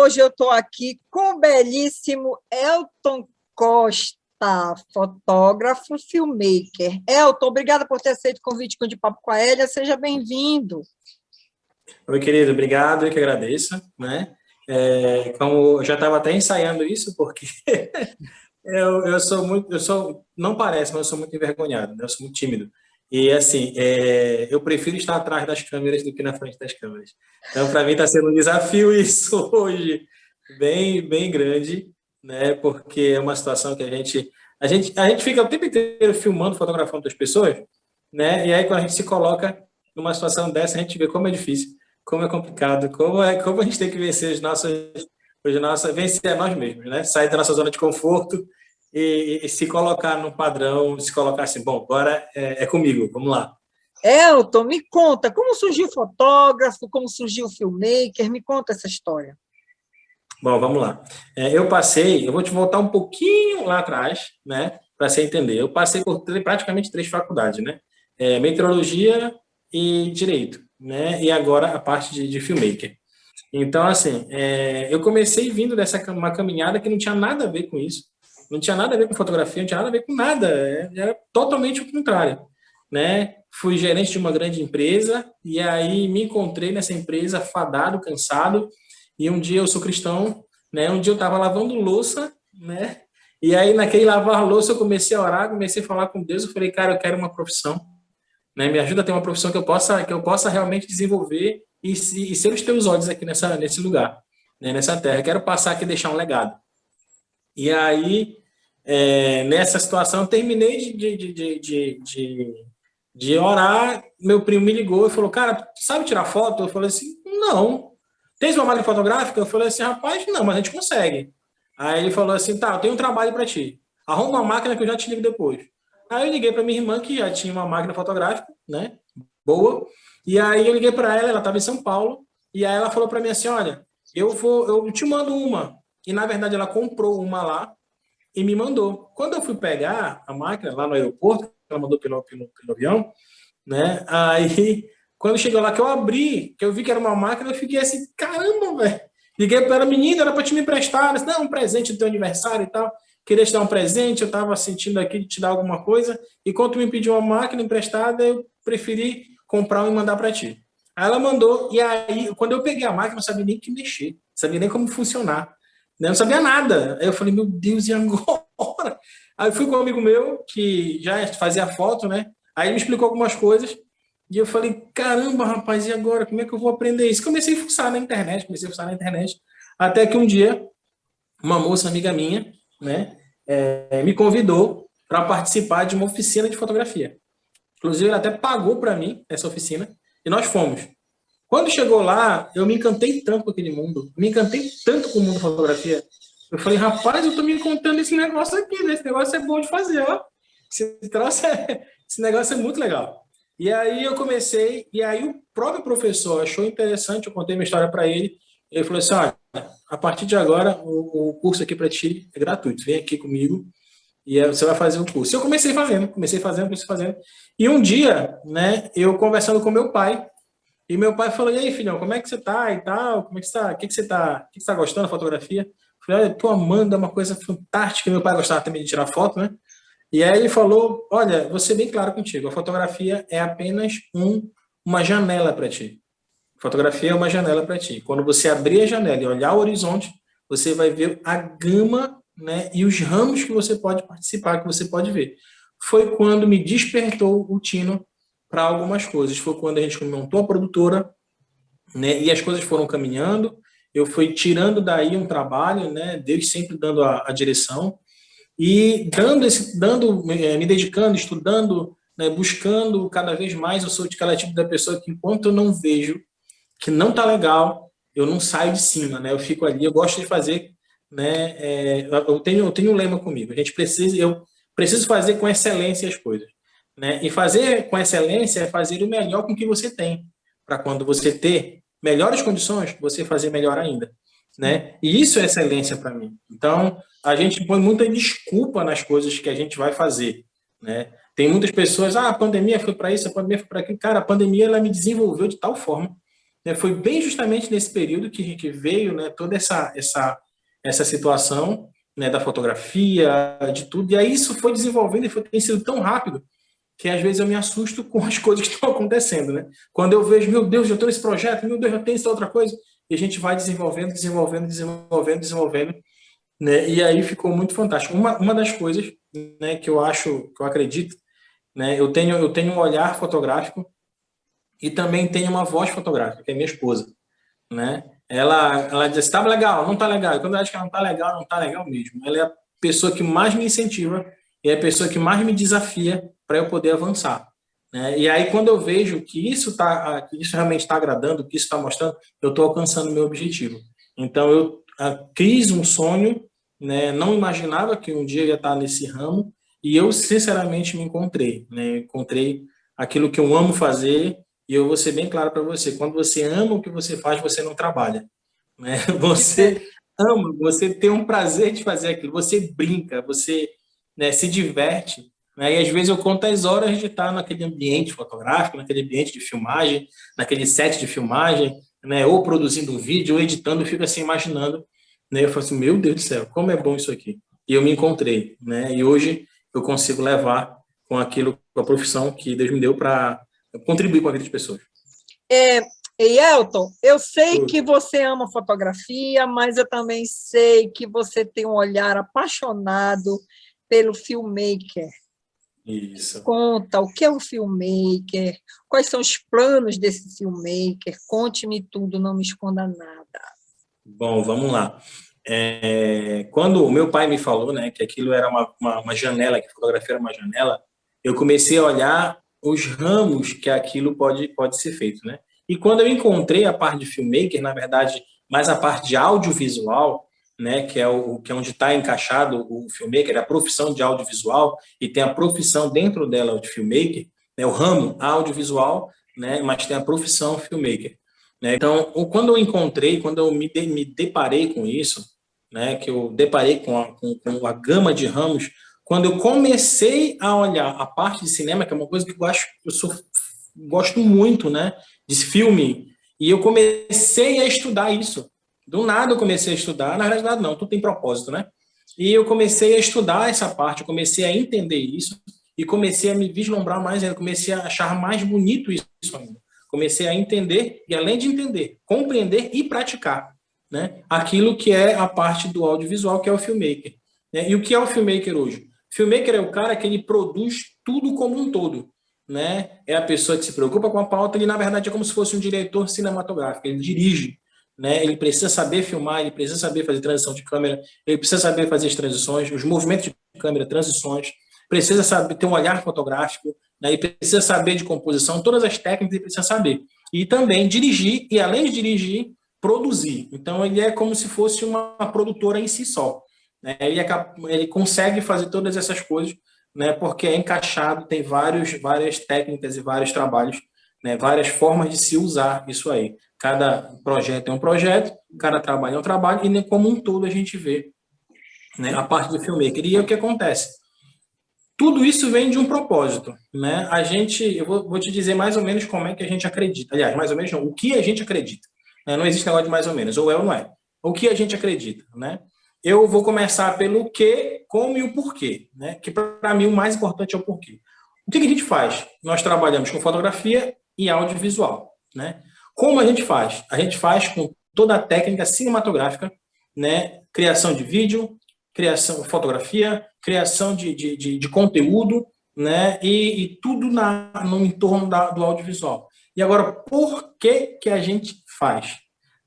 hoje eu estou aqui com o belíssimo Elton Costa, fotógrafo, filmmaker. Elton, obrigada por ter aceito o convite de Papo com a Hélia, seja bem-vindo. Oi, querido, obrigado, eu que agradeço, né? Como eu já estava até ensaiando isso, porque não parece, mas eu sou muito envergonhado, né? Eu sou muito tímido. E, assim, eu prefiro estar atrás das câmeras do que na frente das câmeras. Então, para mim, está sendo um desafio isso hoje, bem, bem grande, né? Porque é uma situação que a gente fica o tempo inteiro filmando, fotografando as pessoas, né? E aí, quando a gente se coloca numa situação dessa, a gente vê como é difícil, como é complicado, como a gente tem que vencer vencer a nós mesmos, né? Sair da nossa zona de conforto e se colocar no padrão, se colocar assim, bom, agora é comigo, vamos lá. Elton, me conta, como surgiu o fotógrafo, como surgiu o filmmaker, me conta essa história. Bom, vamos lá. Eu vou te voltar um pouquinho lá atrás, né, para você entender. Eu passei por praticamente 3 faculdades, né? Meteorologia e Direito, né? E agora a parte de filmmaker. Então, assim, eu comecei vindo uma caminhada que não tinha nada a ver com isso, não tinha nada a ver com fotografia, não tinha nada a ver com nada, era totalmente o contrário, né? Fui gerente de uma grande empresa e aí me encontrei nessa empresa fadado, cansado, e um dia eu sou cristão, né? Um dia eu estava lavando louça, né? E aí naquele lavar louça eu comecei a orar, comecei a falar com Deus, eu falei, cara, eu quero uma profissão, né? Me ajuda a ter uma profissão que eu possa realmente desenvolver e ser os teus olhos aqui nesse lugar, né? Nessa terra. Eu quero passar aqui e deixar um legado. E aí, nessa situação, eu terminei de orar, meu primo me ligou e falou, cara, tu sabe tirar foto? Eu falei assim, não. Tens uma máquina fotográfica? Eu falei assim, rapaz, não, mas a gente consegue. Aí ele falou assim, tá, eu tenho um trabalho para ti. Arruma uma máquina que eu já te ligo depois. Aí eu liguei para minha irmã, que já tinha uma máquina fotográfica, né, boa. E aí eu liguei para ela estava em São Paulo, e aí ela falou para mim assim, olha, eu te mando uma. E na verdade ela comprou uma lá e me mandou. Quando eu fui pegar a máquina lá no aeroporto, ela mandou pelo avião, né? Aí, quando chegou lá, que eu abri, que eu vi que era uma máquina, eu fiquei assim, caramba, velho. Liguei para ela, menina, era para te me emprestar. Ela disse, não, um presente do teu aniversário e tal. Queria te dar um presente, eu estava sentindo aqui de te dar alguma coisa. E quando tu me pediu uma máquina emprestada, eu preferi comprar uma e mandar para ti. Aí ela mandou, e aí, quando eu peguei a máquina, eu não sabia nem o que mexer, não sabia nem como funcionar. Né? Eu não sabia nada. Aí eu falei, meu Deus, e agora? Aí eu fui com um amigo meu, que já fazia foto, né? Aí ele me explicou algumas coisas, e eu falei, caramba, rapaz, e agora? Como é que eu vou aprender isso? Comecei a fuçar na internet, até que um dia, uma moça amiga minha, né, me convidou para participar de uma oficina de fotografia. Inclusive, ela até pagou para mim essa oficina, e nós fomos. Quando chegou lá, eu me encantei tanto com aquele mundo, me encantei tanto com o mundo da fotografia. Eu falei, rapaz, eu tô me encontrando esse negócio aqui, né? Esse negócio é bom de fazer, ó. Esse negócio é muito legal. E aí eu comecei, e aí o próprio professor achou interessante, eu contei minha história para ele, ele falou assim, olha, a partir de agora, o curso aqui para ti é gratuito, vem aqui comigo, e aí você vai fazer o curso. E eu comecei fazendo. E um dia, né, eu conversando com meu pai, e meu pai falou, e aí, filhão, como é que você tá e tal? Como é que você tá? O que você tá gostando da fotografia? Eu falei, olha, tô amando, é uma coisa fantástica. Meu pai gostava também de tirar foto, né? E aí ele falou, olha, vou ser bem claro contigo, a fotografia é apenas uma janela para ti. Fotografia é uma janela para ti. Quando você abrir a janela e olhar o horizonte, você vai ver a gama, né, e os ramos que você pode participar, que você pode ver. Foi quando me despertou o tino para algumas coisas. Foi quando a gente montou a produtora, né, e as coisas foram caminhando. Eu fui tirando daí um trabalho, né, Deus sempre dando a direção e me dedicando, estudando, né, buscando cada vez mais. Eu sou de aquela tipo da pessoa que enquanto eu não vejo que não tá legal, eu não saio de cima, né? Eu fico ali, eu gosto de fazer, né? Eu tenho um lema comigo. Eu preciso fazer com excelência as coisas, né? E fazer com excelência é fazer o melhor com o que você tem, para quando você ter melhores condições, você fazer melhor ainda, né? E isso é excelência para mim. Então, a gente põe muita desculpa nas coisas que a gente vai fazer, né? Tem muitas pessoas, a pandemia foi para isso, a pandemia foi para aquilo. Cara, a pandemia ela me desenvolveu de tal forma, né, foi bem justamente nesse período que veio, né, toda essa situação, né, da fotografia, de tudo, e aí isso foi desenvolvendo e tem sido tão rápido que às vezes eu me assusto com as coisas que estão acontecendo, né? Quando eu vejo, meu Deus, já estou nesse projeto, meu Deus, já tem essa outra coisa, e a gente vai desenvolvendo, né? E aí ficou muito fantástico. Uma das coisas, né, que eu acredito, né, eu tenho um olhar fotográfico e também tenho uma voz fotográfica, que é minha esposa, né? Ela diz, tá legal, não tá legal. E quando eu acho que ela não tá legal mesmo. Ela é a pessoa que mais me incentiva e é a pessoa que mais me desafia para eu poder avançar, né? E aí, quando eu vejo que isso realmente está agradando, que isso está mostrando, eu estou alcançando o meu objetivo. Então, eu quis um sonho, né? Não imaginava que um dia eu ia estar nesse ramo e eu, sinceramente, me encontrei, né? Encontrei aquilo que eu amo fazer e eu vou ser bem claro para você, quando você ama o que você faz, você não trabalha, né? Isso é, Você ama, você tem um prazer de fazer aquilo, você brinca, você, né, se diverte, né? E às vezes eu conto as horas de estar naquele ambiente fotográfico, naquele ambiente de filmagem, naquele set de filmagem, né? Ou produzindo um vídeo, ou editando, eu fico assim imaginando, né? Eu falo assim, meu Deus do céu, como é bom isso aqui. E eu me encontrei, né? E hoje eu consigo levar com aquilo, com a profissão que Deus me deu para contribuir com a vida das pessoas. É, e Elton, eu sei que você ama fotografia, mas eu também sei que você tem um olhar apaixonado pelo filmmaker. Isso. Conta o que é um filmmaker, quais são os planos desse filmmaker, conte-me tudo, não me esconda nada. Bom, vamos lá. Quando o meu pai me falou, né, que aquilo era uma janela, que a fotografia era uma janela, eu comecei a olhar os ramos que aquilo pode ser feito, né? E quando eu encontrei a parte de filmmaker, na verdade, mais a parte de audiovisual, né, que é onde está encaixado o filmmaker, a profissão de audiovisual, e tem a profissão dentro dela de filmmaker, né, o ramo audiovisual, né, mas tem a profissão filmmaker, né? Então, quando eu encontrei, quando eu me deparei com isso, né, que eu deparei com a gama de ramos, quando eu comecei a olhar a parte de cinema, que é uma coisa que gosto muito, né, de filme, e eu comecei a estudar isso. Do nada eu comecei a estudar, na realidade não, tudo tem propósito, né? E eu comecei a estudar essa parte, eu comecei a entender isso e comecei a me vislumbrar mais ainda, comecei a achar mais bonito isso ainda. Comecei a entender e, além de entender, compreender e praticar, né, aquilo que é a parte do audiovisual, que é o filmmaker, né? E o que é o filmmaker hoje? Filmmaker é o cara que ele produz tudo como um todo, né? É a pessoa que se preocupa com a pauta, ele na verdade é como se fosse um diretor cinematográfico, ele dirige, né? Ele precisa saber filmar, ele precisa saber fazer transição de câmera, ele precisa saber fazer as transições, os movimentos de câmera, transições, precisa saber ter um olhar fotográfico, né? Ele precisa saber de composição, todas as técnicas ele precisa saber. E também dirigir, e além de dirigir, produzir. Então ele é como se fosse uma produtora em si só, né? Ele consegue fazer todas essas coisas, né? Porque é encaixado, tem várias técnicas e vários trabalhos, né? Várias formas de se usar isso aí. Cada projeto é um projeto, cada trabalho é um trabalho, e como um todo a gente vê, né, a parte do filmmaker. E aí o que acontece? Tudo isso vem de um propósito, né? Eu vou te dizer mais ou menos como é que a gente acredita. Aliás, mais ou menos não, o que a gente acredita, né? Não existe negócio de mais ou menos, ou é ou não é. O que a gente acredita, né? Eu vou começar pelo que, como e o porquê, né? Que para mim o mais importante é o porquê. O que a gente faz? Nós trabalhamos com fotografia e audiovisual, né? Como a gente faz? A gente faz com toda a técnica cinematográfica, né? Criação de vídeo, criação de fotografia, criação de conteúdo, né? E tudo no entorno do audiovisual. E agora, por que a gente faz?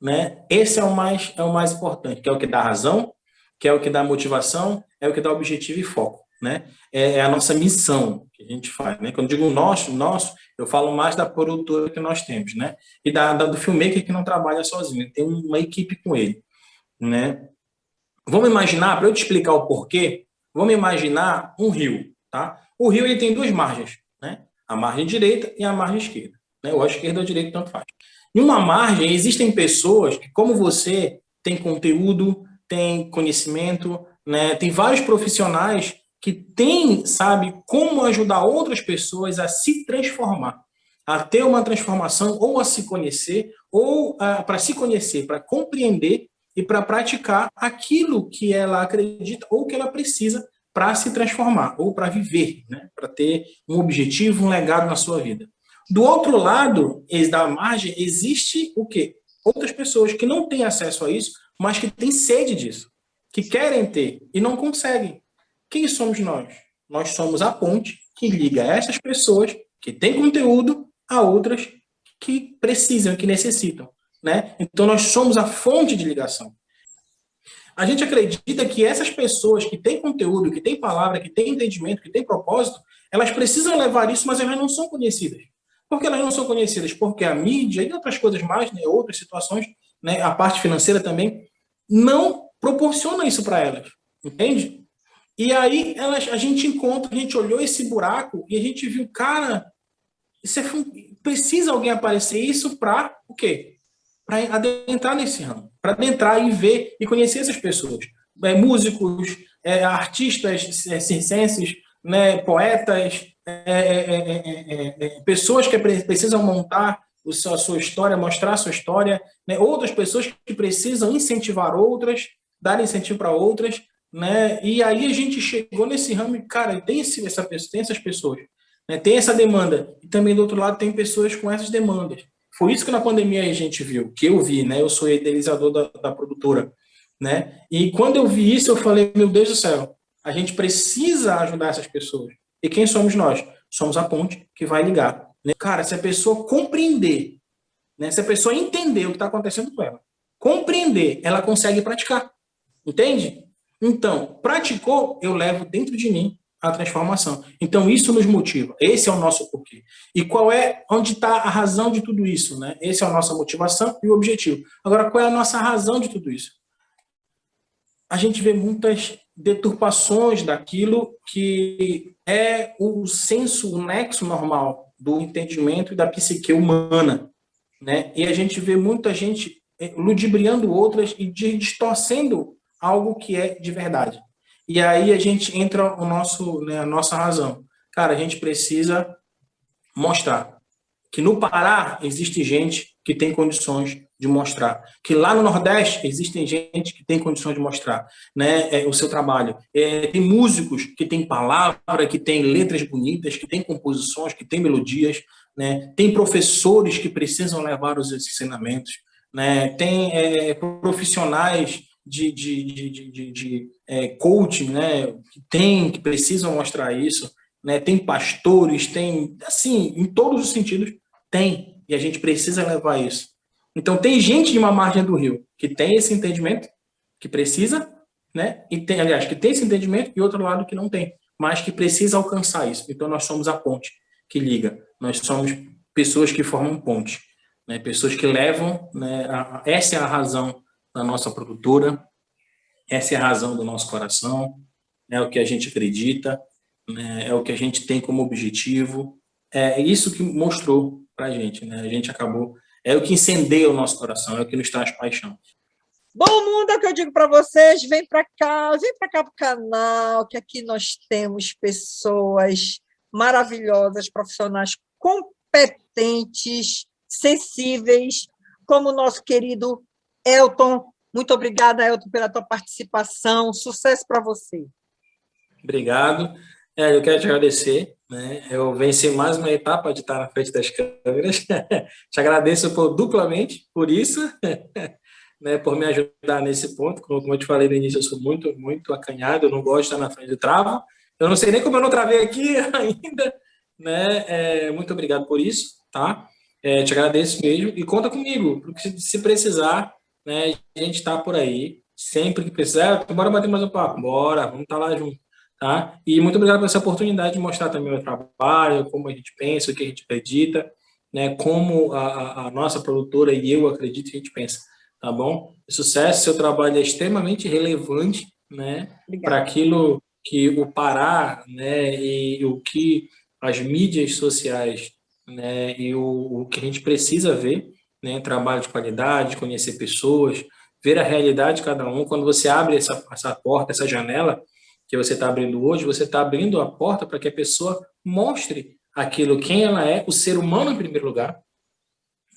Né? Esse é o mais importante, que é o que dá razão, que é o que dá motivação, é o que dá objetivo e foco, né? É a nossa missão que a gente faz, né? Quando eu digo nosso, eu falo mais da produtora que nós temos, né? E do filmmaker que não trabalha sozinho, ele tem uma equipe com ele, né? Vamos imaginar, para eu te explicar o porquê, vamos imaginar um rio, tá? O rio ele tem duas margens, né? A margem direita e a margem esquerda, né? Ou a esquerda ou a direita, tanto faz. Em uma margem, existem pessoas que, como você, tem conteúdo, tem conhecimento, né? Tem vários profissionais que têm, sabe, como ajudar outras pessoas a se transformar, a ter uma transformação ou a se conhecer ou para se conhecer, para compreender e para praticar aquilo que ela acredita ou que ela precisa para se transformar ou para viver, né? Para ter um objetivo, um legado na sua vida. Do outro lado da margem existe o quê? Outras pessoas que não têm acesso a isso, mas que têm sede disso, que querem ter e não conseguem. Quem somos nós? Nós somos a ponte que liga essas pessoas que têm conteúdo a outras que precisam, que necessitam, né? Então nós somos a fonte de ligação. A gente acredita que essas pessoas que têm conteúdo, que têm palavra, que têm entendimento, que têm propósito, elas precisam levar isso, mas elas não são conhecidas. Por que elas não são conhecidas? Porque a mídia e outras coisas mais, né, outras situações, né, a parte financeira também, não proporciona isso para elas, entende? E aí a gente olhou esse buraco e a gente viu, cara, precisa alguém aparecer isso para o quê? Para adentrar nesse ramo, para adentrar e ver e conhecer essas pessoas. Músicos, artistas circenses, né, poetas, pessoas que precisam montar a sua história, mostrar a sua história, né, outras pessoas que precisam incentivar outras, dar incentivo para outras, né, e aí a gente chegou nesse ramo e, cara, tem essas pessoas, né, tem essa demanda, e também do outro lado tem pessoas com essas demandas. Foi isso que na pandemia a gente viu, que eu vi, né? Eu sou idealizador da produtora, né? E quando eu vi isso, eu falei, meu Deus do céu, a gente precisa ajudar essas pessoas. E quem somos nós? Somos a ponte que vai ligar, né? Cara, se a pessoa compreender, né? Se a pessoa entender o que está acontecendo com ela, compreender, ela consegue praticar, entende? Então, praticou, eu levo dentro de mim a transformação. Então, isso nos motiva. Esse é o nosso porquê. E onde está a razão de tudo isso, né? Esse é a nossa motivação e o objetivo. Agora, qual é a nossa razão de tudo isso? A gente vê muitas deturpações daquilo que é o senso, o nexo normal do entendimento e da psique humana, né? E a gente vê muita gente ludibriando outras e distorcendo algo que é de verdade. E aí a gente entra a nossa razão. Cara, a gente precisa mostrar que no Pará existe gente que tem condições de mostrar, que lá no Nordeste existem gente que tem condições de mostrar, né, o seu trabalho. Tem músicos que têm palavra, que têm letras bonitas, que têm composições, que têm melodias, né, tem professores que precisam levar os ensinamentos, né, tem profissionais de coaching, né, que precisam mostrar isso, né, tem pastores, tem, assim, em todos os sentidos, tem, e a gente precisa levar isso. Então, tem gente de uma margem do rio que tem esse entendimento, que precisa, né, e tem, aliás, que tem esse entendimento, e outro lado que não tem, mas que precisa alcançar isso. Então, nós somos a ponte que liga, nós somos pessoas que formam ponte, né, pessoas que levam, né, essa é a razão da nossa produtora, essa é a razão do nosso coração, é o que a gente acredita, né, é o que a gente tem como objetivo, é isso que mostrou para a gente, né? A gente acabou, é o que incendeia o nosso coração, é o que nos traz paixão. Bom mundo é o que eu digo para vocês, vem para cá para o canal, que aqui nós temos pessoas maravilhosas, profissionais competentes, sensíveis, como o nosso querido Elton. Muito obrigada, Elton, pela tua participação. Sucesso para você. Obrigado. Eu quero te agradecer, né? Eu venci mais uma etapa de estar na frente das câmeras. Te agradeço duplamente por isso, né? Por me ajudar nesse ponto. Como eu te falei no início, eu sou muito, muito acanhado, eu não gosto de estar na frente do travo. Eu não sei nem como eu não travei aqui ainda, né? Muito obrigado por isso, tá? Te agradeço mesmo e conta comigo, porque se precisar, né? A gente está por aí, sempre que precisar. Bora bater mais um papo, bora, vamos estar lá junto. Tá? E muito obrigado por essa oportunidade de mostrar também o trabalho, como a gente pensa, o que a gente acredita, né? Como a nossa produtora e eu acredito que a gente pensa, tá bom? Sucesso, seu trabalho é extremamente relevante, né? Para aquilo que o Pará, né? E o que as mídias sociais, né? E o que a gente precisa ver, né? Trabalho de qualidade, conhecer pessoas, ver a realidade de cada um. Quando você abre essa porta, essa janela que você está abrindo hoje, você está abrindo a porta para que a pessoa mostre aquilo, quem ela é, o ser humano em primeiro lugar,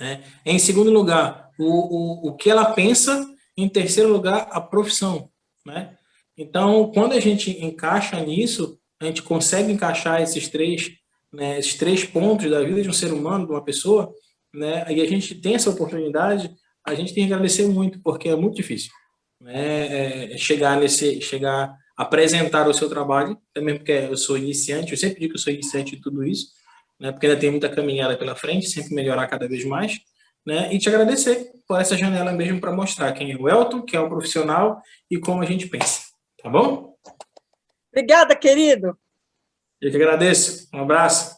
né? Em segundo lugar, o que ela pensa. Em terceiro lugar, a profissão, né? Então, quando a gente encaixa nisso, a gente consegue encaixar esses três, né, esses três pontos da vida de um ser humano, de uma pessoa, né? E a gente tem essa oportunidade, a gente tem que agradecer muito, porque é muito difícil, né? Chegar a apresentar o seu trabalho, também porque eu sou iniciante, eu sempre digo que eu sou iniciante de tudo isso, né? Porque ainda tem muita caminhada pela frente, sempre melhorar cada vez mais, né? E te agradecer por essa janela mesmo para mostrar quem é o Elton, quem é o profissional e como a gente pensa, tá bom? Obrigada, querido. Eu que agradeço. Um abraço.